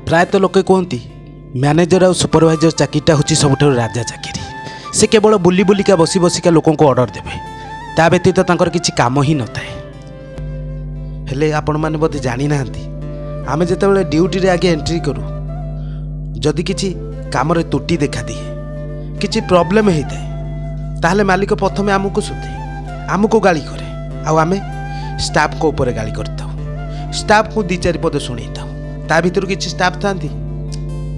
प्रायतः लोके कहती मैनेजर और सुपरवाइजर चाकरीटा हूँ सब राजा चाकरी। से केवल बुली बुलिका बसी बसिका लोक ऑर्डर देवे, ता व्यतीत तांकर किछि काम ही न थाए। हेले आपण माने बोधे जानी नाहंती, आमे जेतेबेले ड्यूटी रे आगे एंट्री करू, जदि किछि काम रे त्रुटि देखा दिए, किछि प्रॉब्लम होता है, ताहले मालिक प्रथमे आमको सुधे, आमको गाली करे, आउ आमे स्टाफ को ऊपर गाली करता। स्टाफ को 2-4 पद शुणी था, ता भीतर किछि स्टाफ थांती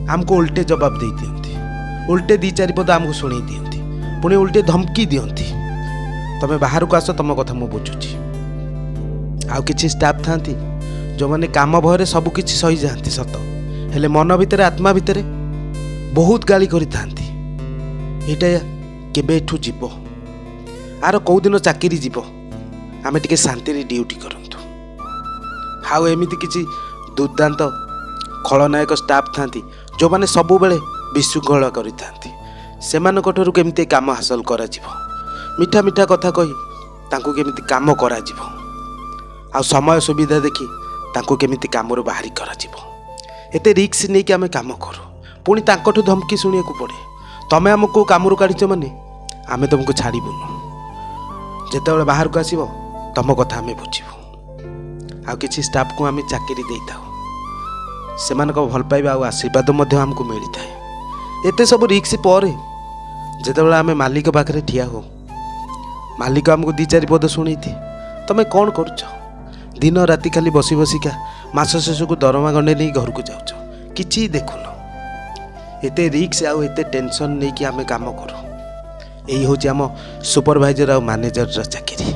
आमको उल्टे जवाब दे दियंती, उल्टे 2-4 पद आमको शुणी दियंती, पुणी उल्टे धमकी दियंती। तमे बाहर को आस, तुम कथा मु बुझुची। आउ किछि स्टाफ थांती जो माने काम भୟରେ सब किछि सही जाती सत, हेले मन भितर आत्मा भितर बहुत गाली करि थांती। एटा केबे एठू जीवो, आर कौ दिन चाकरी जीवो, आमे टिके शांति रे ड्यूटी करंतु। हाउ एमिति किछि दुर्दांत खलनायक स्टाफ थांती जो माने सबु बेले विशृंखला करि थांती। सेमानकठरू केमिति काम हासिल करा जीवो, मिठा मिठा कथा कही तांको केमिति काम करा जीवो, आ समय सुविधा देखि तांको केमिति कामरो बाहरी करा जीवो। एते रिस्क नै कि आमे काम करू, पुणी तांकठू धमकी सुनिया को पड़े। तमे हमको कामरू काढिଛ माने आमे तुमको छाड़बुनु, जेतेबेले बाहर को आसीबो तम कथा आमे बुझिबो। आ किछि स्टाफ को आमे चाकरी देइताउ, सेमानक भल पाइबा आ आशीर्वाद मध्य हमको मिली थाए। एते सब रिक्स पर जेतेबेले आमे मालिक पाखरे ठिया हो, मालिक हमको 2-4 पद शुणी थी, तमे कौन करुछ? दिन राति खाली बसी बसिका मास शेष को दरमा गंडे नहीं घर को जाऊछ, किछि देखुन। एते रिक्स आउ एते टेंशन नहीं कि आमे काम करू। यही हूँ आम सुपरवाइजर आ मैनेजर चाकरी।